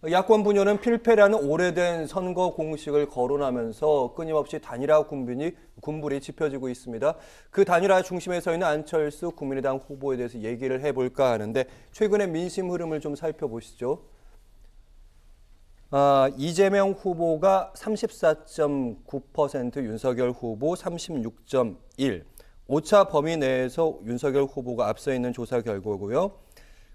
야권 분열은 필패라는 오래된 선거 공식을 거론하면서 끊임없이 단일화 군불이 짚혀지고 있습니다. 그 단일화 중심에 서 있는 안철수 국민의당 후보에 대해서 얘기를 해볼까 하는데 최근의 민심 흐름을 좀 살펴보시죠. 이재명 후보가 34.9%, 윤석열 후보 36.1%. 오차 범위 내에서 윤석열 후보가 앞서 있는 조사 결과고요.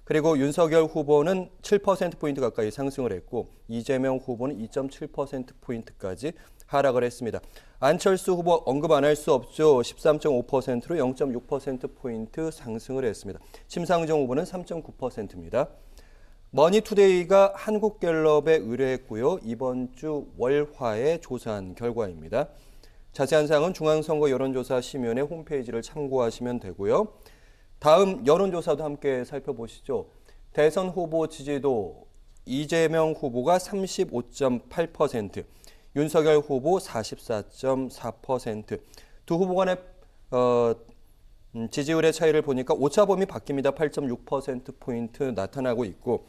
그리고 윤석열 후보는 7%포인트 가까이 상승을 했고 이재명 후보는 2.7%포인트까지 하락을 했습니다. 안철수 후보 언급 안 할 수 없죠. 13.5%로 0.6%포인트 상승을 했습니다. 심상정 후보는 3.9%입니다. 머니투데이가 한국갤럽에 의뢰했고요. 이번 주 월화에 조사한 결과입니다. 자세한 사항은 중앙선거 여론조사 심의위원회 홈페이지를 참고하시면 되고요. 다음 여론조사도 함께 살펴보시죠. 대선 후보 지지도 이재명 후보가 35.8%, 윤석열 후보 44.4%. 두 후보 간의 지지율의 차이를 보니까 오차범위 바뀝니다. 8.6%포인트 나타나고 있고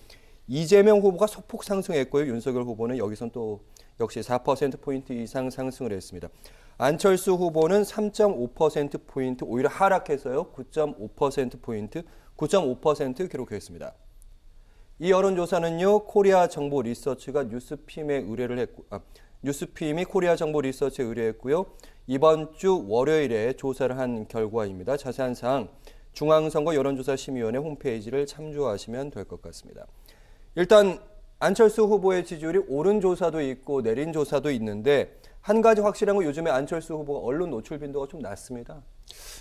이재명 후보가 소폭 상승했고요. 윤석열 후보는 여기선 또 역시 4%포인트 이상 상승을 했습니다. 안철수 후보는 3.5%포인트 오히려 하락해서요. 9.5%포인트, 9.5% 기록했습니다. 이 여론조사는요. 코리아 정보 리서치가 뉴스핌에 의뢰를 했고, 뉴스핌이 코리아 정보 리서치에 의뢰했고요. 이번 주 월요일에 조사를 한 결과입니다. 자세한 사항 중앙선거 여론조사 심의위원회 홈페이지를 참조하시면 될 것 같습니다. 일단 안철수 후보의 지지율이 오른 조사도 있고 내린 조사도 있는데 한 가지 확실한 건 요즘에 안철수 후보가 언론 노출 빈도가 좀 낮습니다.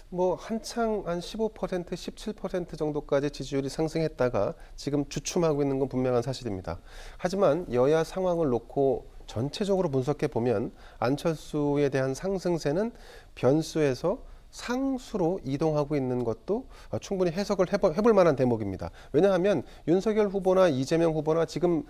뭐 한창 한 15%, 17% 정도까지 지지율이 상승했다가 지금 주춤하고 있는 건 분명한 사실입니다. 하지만 여야 상황을 놓고 전체적으로 분석해 보면 안철수에 대한 상승세는 변수에서 상수로 이동하고 있는 것도 충분히 해석을 해볼 만한 대목입니다. 왜냐하면 윤석열 후보나 이재명 후보나 지금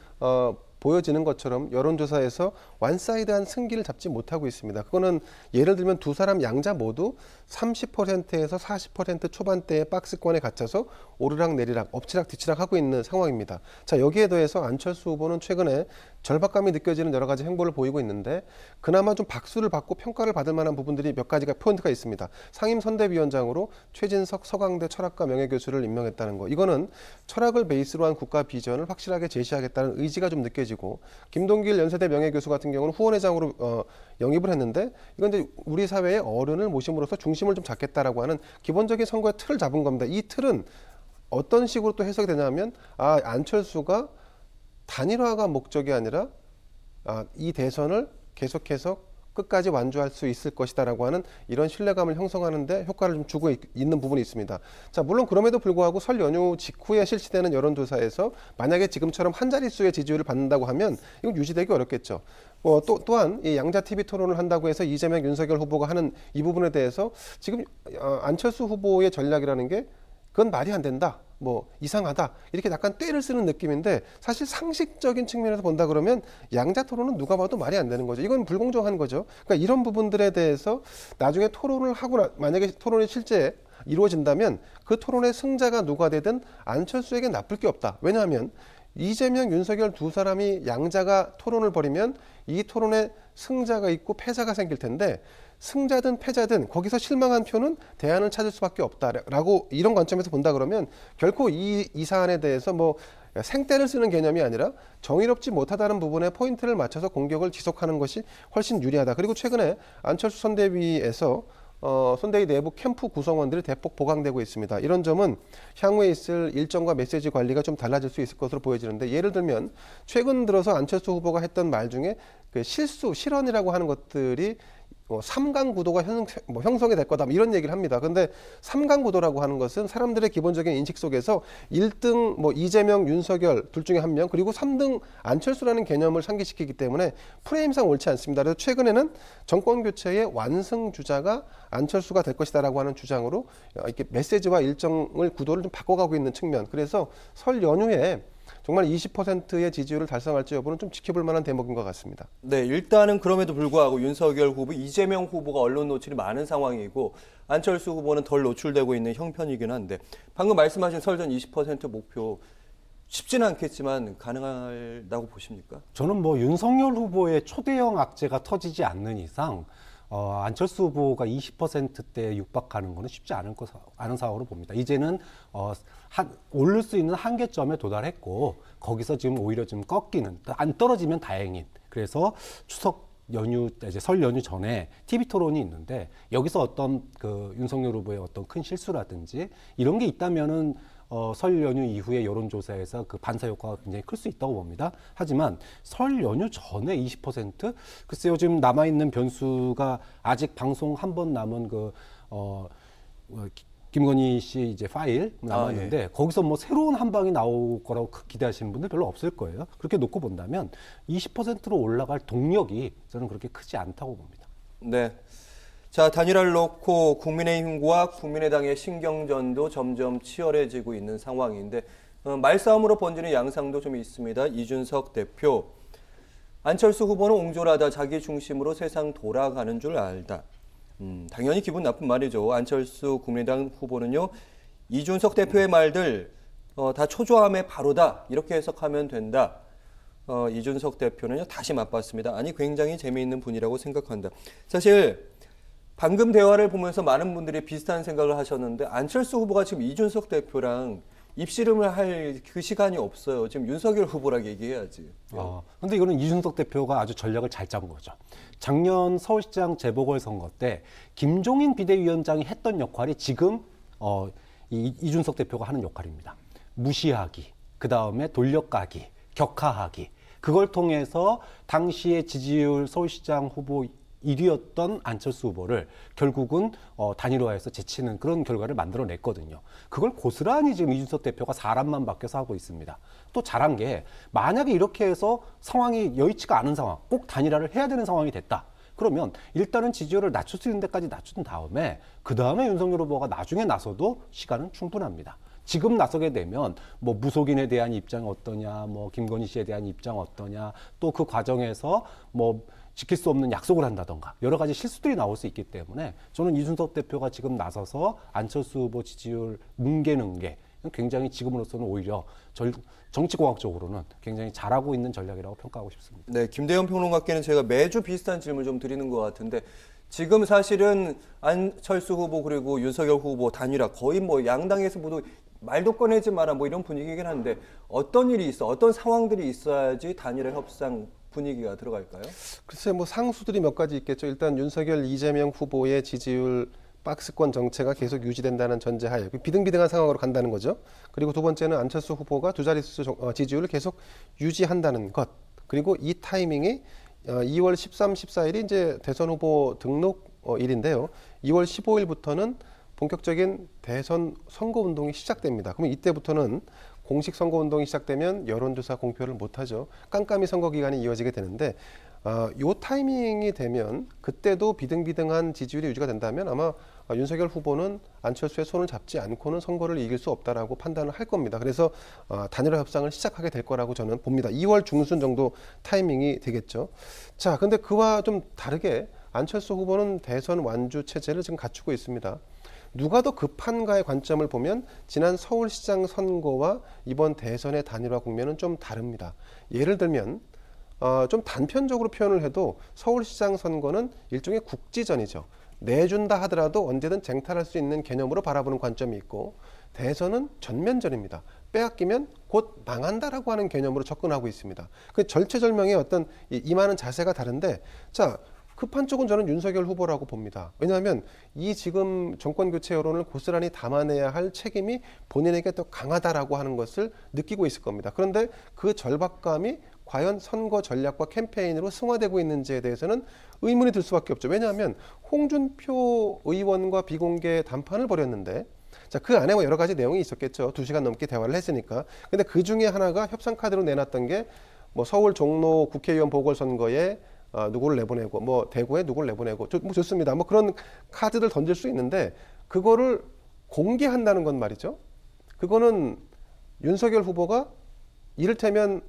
보여지는 것처럼 여론조사에서 완사이드한 승기를 잡지 못하고 있습니다. 그거는 예를 들면 두 사람 양자 모두 30%에서 40% 초반대의 박스권에 갇혀서 오르락 내리락 엎치락 뒤치락 하고 있는 상황입니다. 자, 여기에 더해서 안철수 후보는 최근에 절박감이 느껴지는 여러 가지 행보를 보이고 있는데 그나마 좀 박수를 받고 평가를 받을 만한 부분들이 몇 가지가 포인트가 있습니다. 상임선대위원장으로 최진석 서강대 철학과 명예교수를 임명했다는 거. 이거는 철학을 베이스로 한 국가 비전을 확실하게 제시하겠다는 의지가 좀 느껴지고 김동길 연세대 명예교수 같은 경우는 후원회장으로 영입을 했는데 이건 이제 우리 사회의 어른을 모심으로써 중심을 좀 잡겠다라고 하는 기본적인 선거의 틀을 잡은 겁니다. 이 틀은 어떤 식으로 또 해석이 되냐면 안철수가 단일화가 목적이 아니라 이 대선을 계속해서 끝까지 완주할 수 있을 것이다라고 하는 이런 신뢰감을 형성하는데 효과를 좀 주고 있는 부분이 있습니다. 자, 물론 그럼에도 불구하고 설 연휴 직후에 실시되는 여론조사에서 만약에 지금처럼 한 자릿수의 지지율을 받는다고 하면 이건 유지되기 어렵겠죠. 또한 이 양자 TV 토론을 한다고 해서 이재명, 윤석열 후보가 하는 이 부분에 대해서 지금 안철수 후보의 전략이라는 게 그건 말이 안 된다. 이상하다. 이렇게 약간 떼를 쓰는 느낌인데 사실 상식적인 측면에서 본다 그러면 양자 토론은 누가 봐도 말이 안 되는 거죠. 이건 불공정한 거죠. 그러니까 이런 부분들에 대해서 나중에 토론을 하고 만약에 토론이 실제 이루어진다면 그 토론의 승자가 누가 되든 안철수에게 나쁠 게 없다. 왜냐하면 이재명, 윤석열 두 사람이 양자가 토론을 벌이면 이 토론에 승자가 있고 패자가 생길 텐데 승자든 패자든 거기서 실망한 표는 대안을 찾을 수밖에 없다라고 이런 관점에서 본다 그러면 결코 이 사안에 대해서 생떼를 쓰는 개념이 아니라 정의롭지 못하다는 부분에 포인트를 맞춰서 공격을 지속하는 것이 훨씬 유리하다. 그리고 최근에 안철수 선대위에서 선대위 내부 캠프 구성원들이 대폭 보강되고 있습니다. 이런 점은 향후에 있을 일정과 메시지 관리가 좀 달라질 수 있을 것으로 보여지는데 예를 들면 최근 들어서 안철수 후보가 했던 말 중에 그 실언이라고 하는 것들이 3강 구도가 형성이 될 거다 이런 얘기를 합니다. 그런데 3강 구도라고 하는 것은 사람들의 기본적인 인식 속에서 1등 이재명, 윤석열 둘 중에 한 명 그리고 3등 안철수라는 개념을 상기시키기 때문에 프레임상 옳지 않습니다. 그래서 최근에는 정권 교체의 완승 주자가 안철수가 될 것이다라고 하는 주장으로 이렇게 메시지와 일정을 구도를 좀 바꿔가고 있는 측면. 그래서 설 연휴에 정말 20%의 지지율을 달성할지 여부는 좀 지켜볼 만한 대목인 것 같습니다. 네, 일단은 그럼에도 불구하고 윤석열 후보, 이재명 후보가 언론 노출이 많은 상황이고 안철수 후보는 덜 노출되고 있는 형편이긴 한데 방금 말씀하신 설전 20% 목표 쉽지는 않겠지만 가능하다고 보십니까? 저는 뭐 윤석열 후보의 초대형 악재가 터지지 않는 이상 안철수 후보가 20%대에 육박하는 것은 쉽지 않은 상황으로 봅니다. 이제는 오를 수 있는 한계점에 도달했고 거기서 지금 오히려 좀 꺾이는, 안 떨어지면 다행인. 그래서 추석 연휴, 이제 설 연휴 전에 TV 토론이 있는데 여기서 어떤 그 윤석열 후보의 어떤 큰 실수라든지 이런 게 있다면은 설 연휴 이후에 여론조사에서 그 반사 효과가 굉장히 클 수 있다고 봅니다. 하지만 설 연휴 전에 20%? 글쎄요, 지금 남아있는 변수가 아직 방송 한 번 남은 김건희 씨 이제 파일 남았는데 예. 거기서 뭐 새로운 한 방이 나올 거라고 기대하시는 분들 별로 없을 거예요. 그렇게 놓고 본다면 20%로 올라갈 동력이 저는 그렇게 크지 않다고 봅니다. 네. 자, 단일화를 놓고 국민의힘과 국민의당의 신경전도 점점 치열해지고 있는 상황인데 말싸움으로 번지는 양상도 좀 있습니다. 이준석 대표, 안철수 후보는 옹졸하다, 자기 중심으로 세상 돌아가는 줄 알다. 당연히 기분 나쁜 말이죠. 안철수 국민의당 후보는요, 이준석 대표의 말들 다 초조함의 바로다, 이렇게 해석하면 된다. 이준석 대표는요, 다시 맞봤습니다. 아니, 굉장히 재미있는 분이라고 생각한다. 사실 방금 대화를 보면서 많은 분들이 비슷한 생각을 하셨는데 안철수 후보가 지금 이준석 대표랑 입씨름을 할 그 시간이 없어요. 지금 윤석열 후보라고 얘기해야지. 근데 이거는 이준석 대표가 아주 전략을 잘 짠 거죠. 작년 서울시장 재보궐선거 때 김종인 비대위원장이 했던 역할이 지금 이준석 대표가 하는 역할입니다. 무시하기, 그 다음에 돌려까기, 격하하기. 그걸 통해서 당시의 지지율 서울시장 후보 1위였던 안철수 후보를 결국은 단일화해서 제치는 그런 결과를 만들어냈거든요. 그걸 고스란히 지금 이준석 대표가 사람만 바뀌어서 하고 있습니다. 또 잘한 게 만약에 이렇게 해서 상황이 여의치가 않은 상황, 꼭 단일화를 해야 되는 상황이 됐다. 그러면 일단은 지지율을 낮출 수 있는 데까지 낮춘 다음에 그 다음에 윤석열 후보가 나중에 나서도 시간은 충분합니다. 지금 나서게 되면 뭐 무속인에 대한 입장이 어떠냐, 뭐 김건희 씨에 대한 입장 어떠냐, 또 그 과정에서 뭐 지킬 수 없는 약속을 한다던가 여러 가지 실수들이 나올 수 있기 때문에 저는 이준석 대표가 지금 나서서 안철수 후보 지지율 뭉개는 게 굉장히 지금으로서는 오히려 정치공학적으로는 굉장히 잘하고 있는 전략이라고 평가하고 싶습니다. 네, 김대현 평론가께는 제가 매주 비슷한 질문 좀 드리는 것 같은데 지금 사실은 안철수 후보 그리고 윤석열 후보 단일화 거의 뭐 양당에서 모두 말도 꺼내지 마라 뭐 이런 분위기긴 한데 어떤 일이 있어, 어떤 상황들이 있어야지 단일화 협상 분위기가 들어갈까요? 글쎄 뭐 상수들이 몇 가지 있겠죠. 일단 윤석열, 이재명 후보의 지지율 박스권 정체가 계속 유지된다는 전제하에 비등비등한 상황으로 간다는 거죠. 그리고 두 번째는 안철수 후보가 두 자릿수 지지율을 계속 유지한다는 것. 그리고 이 타이밍이 2월 13, 14일이 이제 대선 후보 등록 일인데요. 2월 15일부터는 본격적인 대선 선거 운동이 시작됩니다. 그러면 이때부터는 공식 선거 운동이 시작되면 여론조사 공표를 못하죠. 깜깜이 선거 기간이 이어지게 되는데 요 타이밍이 되면 그때도 비등비등한 지지율이 유지가 된다면 아마 윤석열 후보는 안철수의 손을 잡지 않고는 선거를 이길 수 없다라고 판단을 할 겁니다. 그래서 단일화 협상을 시작하게 될 거라고 저는 봅니다. 2월 중순 정도 타이밍이 되겠죠. 자, 근데 그와 좀 다르게 안철수 후보는 대선 완주 체제를 지금 갖추고 있습니다. 누가 더 급한가의 관점을 보면 지난 서울시장 선거와 이번 대선의 단일화 국면은 좀 다릅니다. 예를 들면 좀 단편적으로 표현을 해도 서울시장 선거는 일종의 국지전이죠. 내준다 하더라도 언제든 쟁탈할 수 있는 개념으로 바라보는 관점이 있고 대선은 전면전입니다. 빼앗기면 곧 망한다라고 하는 개념으로 접근하고 있습니다. 그 절체절명의 어떤 임하는 자세가 다른데 자, 급한 쪽은 저는 윤석열 후보라고 봅니다. 왜냐하면 이 지금 정권 교체 여론을 고스란히 담아내야 할 책임이 본인에게 더 강하다라고 하는 것을 느끼고 있을 겁니다. 그런데 그 절박감이 과연 선거 전략과 캠페인으로 승화되고 있는지에 대해서는 의문이 들 수밖에 없죠. 왜냐하면 홍준표 의원과 비공개 담판을 벌였는데 자, 그 안에 뭐 여러 가지 내용이 있었겠죠. 2시간 넘게 대화를 했으니까. 근데 그 중에 하나가 협상 카드로 내놨던 게 뭐 서울 종로 국회의원 보궐선거에 누구를 내보내고 뭐 대구에 누구를 내보내고 뭐 좋습니다. 뭐 그런 카드를 던질 수 있는데 그거를 공개한다는 건 말이죠. 그거는 윤석열 후보가 이를테면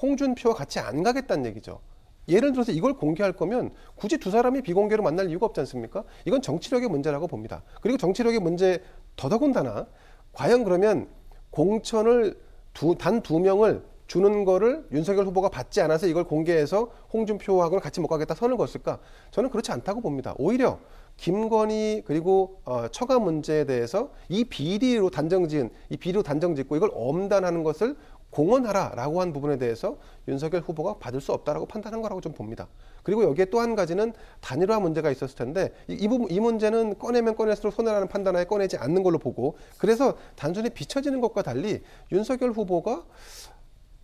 홍준표와 같이 안 가겠다는 얘기죠. 예를 들어서 이걸 공개할 거면 굳이 두 사람이 비공개로 만날 이유가 없지 않습니까? 이건 정치력의 문제라고 봅니다. 그리고 정치력의 문제 더더군다나 과연 그러면 공천을 단 두 명을 주는 거를 윤석열 후보가 받지 않아서 이걸 공개해서 홍준표하고는 같이 못 가겠다 선을 그었을까? 저는 그렇지 않다고 봅니다. 오히려 김건희 그리고 처가 문제에 대해서 이 비리로 단정짓고 이걸 엄단하는 것을 공언하라라고 한 부분에 대해서 윤석열 후보가 받을 수 없다라고 판단한 거라고 좀 봅니다. 그리고 여기에 또 한 가지는 단일화 문제가 있었을 텐데 이 문제는 꺼내면 꺼낼수록 손해라는 판단하에 꺼내지 않는 걸로 보고 그래서 단순히 비춰지는 것과 달리 윤석열 후보가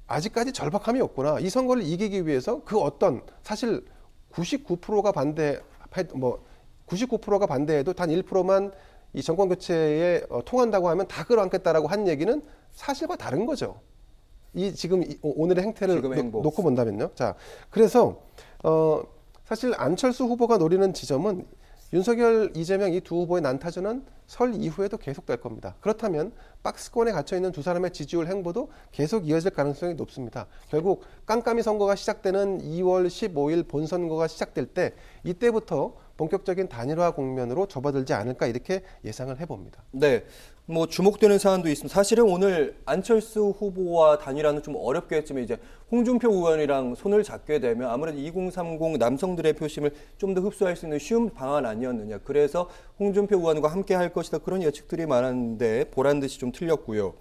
아직까지 절박함이 없구나. 이 선거를 이기기 위해서 그 어떤 사실 99%가 99%가 반대해도 단 1%만 이 정권 교체에 통한다고 하면 다 끌어안겠다라고 한 얘기는 사실과 다른 거죠. 오늘의 행태를 놓고 본다면요. 자, 그래서 사실 안철수 후보가 노리는 지점은 윤석열, 이재명 이 두 후보의 난타전은 설 이후에도 계속될 겁니다. 그렇다면 박스권에 갇혀 있는 두 사람의 지지율 행보도 계속 이어질 가능성이 높습니다. 결국 깜깜이 선거가 시작되는 2월 15일 본선거가 시작될 때 이때부터 본격적인 단일화 국면으로 접어들지 않을까 이렇게 예상을 해봅니다. 네, 뭐 주목되는 사안도 있습니다. 사실은 오늘 안철수 후보와 단일화는 좀 어렵겠지만 이제 홍준표 의원이랑 손을 잡게 되면 아무래도 2030 남성들의 표심을 좀 더 흡수할 수 있는 쉬운 방안 아니었느냐. 그래서 홍준표 의원과 함께 할 것이다. 그런 예측들이 많았는데 보란 듯이 좀 틀렸고요.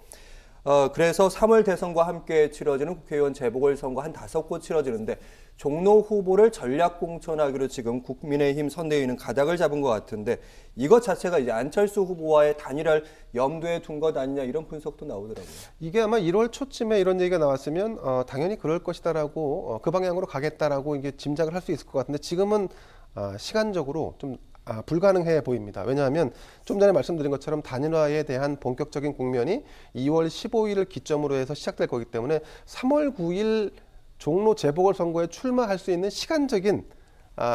그래서 3월 대선과 함께 치러지는 국회의원 재보궐선거 한 5곳 치러지는데 종로 후보를 전략 공천하기로 지금 국민의힘 선대위는 가닥을 잡은 것 같은데 이것 자체가 이제 안철수 후보와의 단일화를 염두에 둔 것 아니냐 이런 분석도 나오더라고요. 이게 아마 1월 초쯤에 이런 얘기가 나왔으면 당연히 그럴 것이다라고 그 방향으로 가겠다라고 이게 짐작을 할 수 있을 것 같은데 지금은 시간적으로 좀 불가능해 보입니다. 왜냐하면 좀 전에 말씀드린 것처럼 단일화에 대한 본격적인 국면이 2월 15일을 기점으로 해서 시작될 거기 때문에 3월 9일 종로 재보궐선거에 출마할 수 있는 시간적인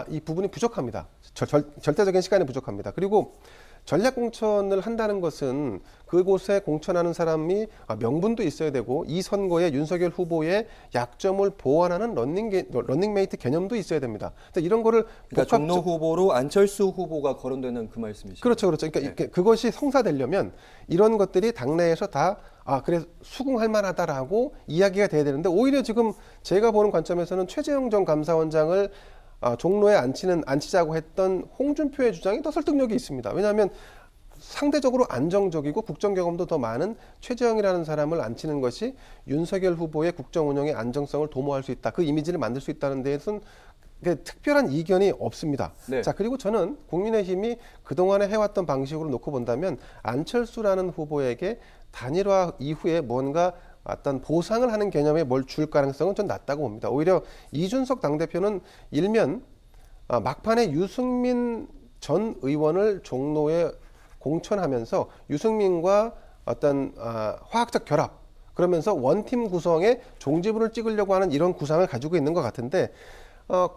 이 부분이 부족합니다. 절대적인 시간이 부족합니다. 그리고 전략 공천을 한다는 것은 그곳에 공천하는 사람이 명분도 있어야 되고 이 선거에 윤석열 후보의 약점을 보완하는 런닝메이트 개념도 있어야 됩니다. 이런 거를 그러니까 종로 후보로 안철수 후보가 거론되는 그 말씀이시죠? 그렇죠. 그러니까 그것이 성사되려면 이런 것들이 당내에서 다 그래 수긍할 만하다라고 이야기가 돼야 되는데 오히려 지금 제가 보는 관점에서는 최재형 전 감사원장을 종로에 앉히자고 했던 홍준표의 주장이 더 설득력이 있습니다. 왜냐하면 상대적으로 안정적이고 국정 경험도 더 많은 최재형이라는 사람을 앉히는 것이 윤석열 후보의 국정 운영의 안정성을 도모할 수 있다. 그 이미지를 만들 수 있다는 데에서는 특별한 이견이 없습니다. 네. 자, 그리고 저는 국민의힘이 그동안에 해왔던 방식으로 놓고 본다면 안철수라는 후보에게 단일화 이후에 뭔가 어떤 보상을 하는 개념에 뭘 줄 가능성은 좀 낮다고 봅니다. 오히려 이준석 당대표는 일면 막판에 유승민 전 의원을 종로에 공천하면서 유승민과 어떤 화학적 결합 그러면서 원팀 구성에 종지부를 찍으려고 하는 이런 구상을 가지고 있는 것 같은데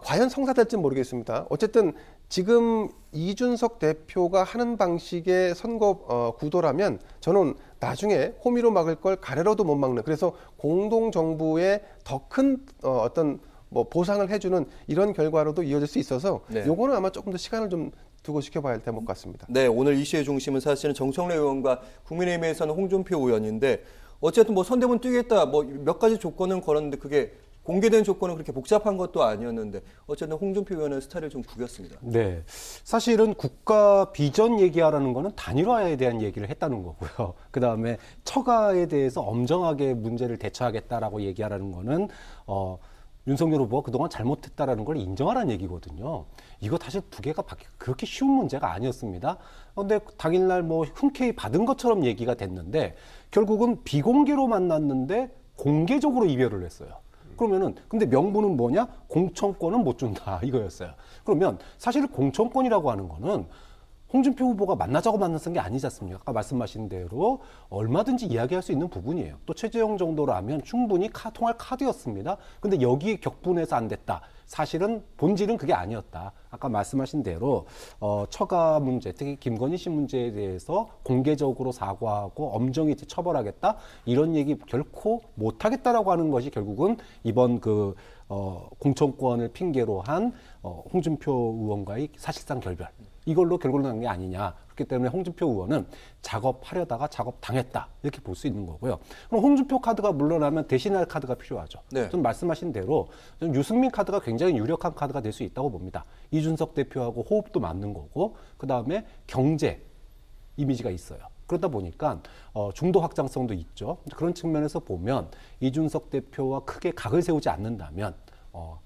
과연 성사될지는 모르겠습니다. 어쨌든 지금 이준석 대표가 하는 방식의 선거 구도라면 저는 나중에 호미로 막을 걸 가래로도 못 막는 그래서 공동정부에 더 큰 어떤 보상을 해주는 이런 결과로도 이어질 수 있어서 네. 요거는 아마 조금 더 시간을 좀 두고 지켜봐야 할 대목 같습니다. 네, 오늘 이슈의 중심은 사실은 정청래 의원과 국민의힘에서는 홍준표 의원인데 어쨌든 뭐 선대본 뛰겠다 뭐 몇 가지 조건은 걸었는데 그게 공개된 조건은 그렇게 복잡한 것도 아니었는데 어쨌든 홍준표 의원은 스타일을 좀 구겼습니다. 네. 사실은 국가 비전 얘기하라는 거는 단일화에 대한 얘기를 했다는 거고요. 그다음에 처가에 대해서 엄정하게 문제를 대처하겠다라고 얘기하라는 거는 윤석열 후보가 그동안 잘못했다라는 걸 인정하라는 얘기거든요. 이거 사실 두 개가 그렇게 쉬운 문제가 아니었습니다. 그런데 당일날 뭐 흔쾌히 받은 것처럼 얘기가 됐는데 결국은 비공개로 만났는데 공개적으로 이별을 했어요. 그러면은 근데 명분은 뭐냐? 공천권은 못 준다 이거였어요. 그러면 사실 공천권이라고 하는 거는 홍준표 후보가 만나자고 만났던 게 아니지 않습니까? 아까 말씀하신 대로 얼마든지 이야기할 수 있는 부분이에요. 또 최재형 정도라면 충분히 통할 카드였습니다. 근데 여기에 격분해서 안 됐다. 사실은 본질은 그게 아니었다. 아까 말씀하신 대로 처가 문제, 특히 김건희 씨 문제에 대해서 공개적으로 사과하고 엄정히 처벌하겠다. 이런 얘기 결코 못하겠다라고 하는 것이 결국은 이번 공천권을 핑계로 한 홍준표 의원과의 사실상 결별. 이걸로 결론을 난 게 아니냐. 그렇기 때문에 홍준표 의원은 작업하려다가 작업당했다. 이렇게 볼 수 있는 거고요. 그럼 홍준표 카드가 물러나면 대신할 카드가 필요하죠. 네. 좀 말씀하신 대로 좀 유승민 카드가 굉장히 유력한 카드가 될 수 있다고 봅니다. 이준석 대표하고 호흡도 맞는 거고 그다음에 경제 이미지가 있어요. 그러다 보니까 중도 확장성도 있죠. 그런 측면에서 보면 이준석 대표와 크게 각을 세우지 않는다면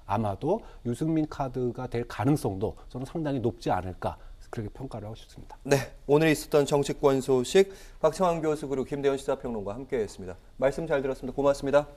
아마도 유승민 카드가 될 가능성도 저는 상당히 높지 않을까 그렇게 평가를 하고 싶습니다. 네, 오늘 있었던 정치권 소식 박창환 교수 그리고 김대현 시사평론가와 함께했습니다. 말씀 잘 들었습니다. 고맙습니다.